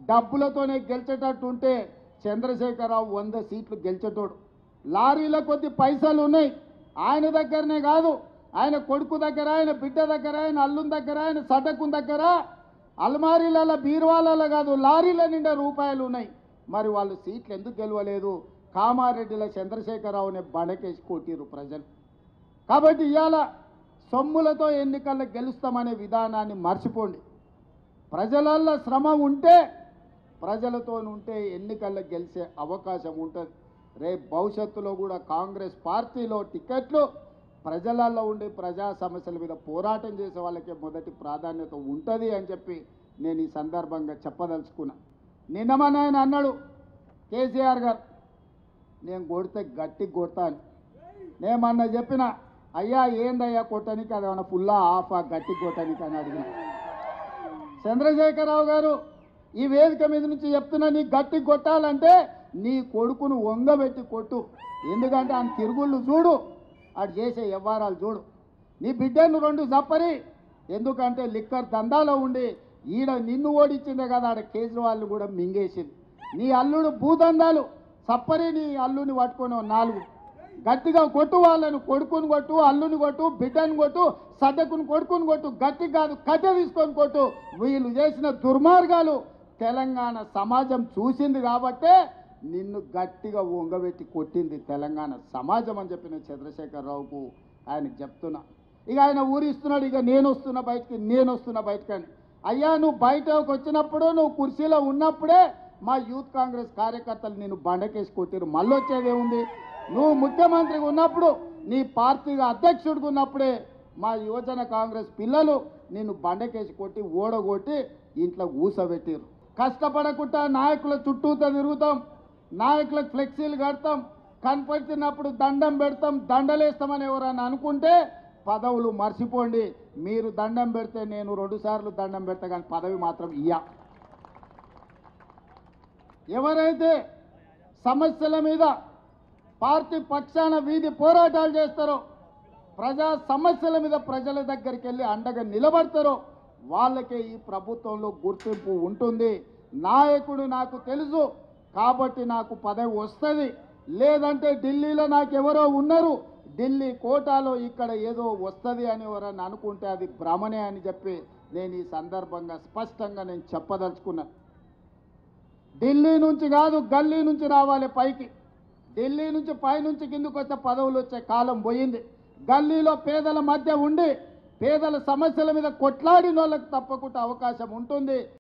డబ్బులతోనే గెలిచేటట్టు ఉంటే చంద్రశేఖరరావు 100 సీట్లు గెలిచేటోడు. లారీల కొద్ది పైసలు ఉన్నాయి ఆయన దగ్గరనే కాదు, ఆయన కొడుకు దగ్గర, ఆయన బిడ్డ దగ్గర, ఆయన అల్లుని దగ్గర, ఆయన సటకుని దగ్గర, అల్మారీల బీరువాలలో కాదు లారీల నిండా రూపాయలు ఉన్నాయి. మరి వాళ్ళు సీట్లు ఎందుకు గెలవలేదు? కామారెడ్డిల చంద్రశేఖరరావునే బండకేసి కొట్టిరు ప్రజలు. కాబట్టి ఇవాళ సొమ్ములతో ఎన్నికల్లో గెలుస్తామనే విధానాన్ని మర్చిపోండి. ప్రజలల్లో శ్రమ ఉంటే, ప్రజలతో ఉంటే ఎన్నికల్లో గెలిచే అవకాశం ఉంటుంది. రేపు భవిష్యత్తులో కూడా కాంగ్రెస్ పార్టీలో టికెట్లు ప్రజలలో ఉండే ప్రజా సమస్యల మీద పోరాటం చేసే వాళ్ళకే మొదటి ప్రాధాన్యత ఉంటుంది అని చెప్పి నేను ఈ సందర్భంగా చెప్పదలుచుకున్నా. నిన్నమని ఆయన అన్నాడు కేసీఆర్ గారు, నేను కొడితే గట్టి కొడతాను. నేమన్నా చెప్పిన, అయ్యా ఏందయ్యా కొట్టడానికి, అదేమన్నా ఫుల్లా ఆఫా గట్టి కొట్టడానికి అని అడిగిన. చంద్రశేఖరరావు గారు ఈ వేదిక మీద నుంచి చెప్తున్నా, నీ గట్టి కొట్టాలంటే నీ కొడుకును వంగబెట్టి కొట్టు. ఎందుకంటే ఆయన తిరుగుళ్ళు చూడు, అటు చేసే వ్యవహారాలు చూడు. నీ బిడ్డను 2 చప్పరి, ఎందుకంటే లిక్కర్ దందాలో ఉండి ఈడ నిన్ను ఓడించిందే కదా, ఆడ కేజ్రీవాల్ కూడా మింగేసింది. నీ అల్లుడు భూదందాలు చప్పరి, నీ అల్లుని పట్టుకొని 4 గట్టిగా కొట్టు. వాళ్ళను కొడుకుని కొట్టు, అల్లుని కొట్టు, బిడ్డను కొట్టు, సడ్డకుని కొడుకుని కొట్టు, గట్టి కాదు కట్టె తీసుకొని కొట్టు. వీళ్ళు చేసిన దుర్మార్గాలు తెలంగాణ సమాజం చూసింది కాబట్టే నిన్ను గట్టిగా వంగబెట్టి కొట్టింది తెలంగాణ సమాజం అని చెప్పిన చంద్రశేఖరరావుకు ఆయనకు చెప్తున్నా. ఇక ఆయన ఊరిస్తున్నాడు, ఇక నేను వస్తున్నా బయటకి అని. అయ్యా నువ్వు బయటకు వచ్చినప్పుడు, నువ్వు కుర్చీలో ఉన్నప్పుడే మా యూత్ కాంగ్రెస్ కార్యకర్తలు నిన్ను బండకేసి కొట్టిరు. మళ్ళీ వచ్చేదేముంది? నువ్వు ముఖ్యమంత్రిగా ఉన్నప్పుడు, నీ పార్టీగా అధ్యక్షుడిగా ఉన్నప్పుడే మా యువజన కాంగ్రెస్ పిల్లలు నిన్ను బండకేసి కొట్టి ఓడగొట్టి ఇంట్లో కూసబెట్టిరు. కష్టపడకుండా నాయకుల చుట్టూతో తిరుగుతాం, నాయకులకు ఫ్లెక్సీలు కడతాం, కనపడుతున్నప్పుడు దండం పెడతాం, దండలేస్తామని ఎవరైనా అనుకుంటే పదవులు మర్చిపోండి. మీరు దండం పెడితే నేను 2 సార్లు దండం పెడతా, కానీ పదవి మాత్రం ఇయ్యా. ఎవరైతే సమస్యల మీద పార్టీ పక్షాన వీధి పోరాటాలు చేస్తారో, ప్రజా సమస్యల మీద ప్రజల దగ్గరికి వెళ్ళి అండగా నిలబడతారో వాళ్ళకే ఈ ప్రభుత్వంలో గుర్తింపు ఉంటుంది. నాయకుడు నాకు తెలుసు కాబట్టి నాకు పదవి వస్తుంది, లేదంటే ఢిల్లీలో నాకు ఎవరో ఉన్నారు, ఢిల్లీ కోటాలో ఇక్కడ ఏదో వస్తుంది అని ఎవరన్నా అనుకుంటే అది భ్రమనే అని చెప్పి నేను ఈ సందర్భంగా స్పష్టంగా నేను చెప్పదలుచుకున్నాను. ఢిల్లీ నుంచి కాదు, గల్లీ నుంచి రావాలి పైకి. ఢిల్లీ నుంచి పైనుంచి కిందకు వచ్చే పదవులు వచ్చే కాలం పోయింది. గల్లీలో పేదల మధ్య ఉండి పేదల సమస్యల మీద కొట్లాడిన వాళ్ళకి తప్పకుండా అవకాశం ఉంటుంది.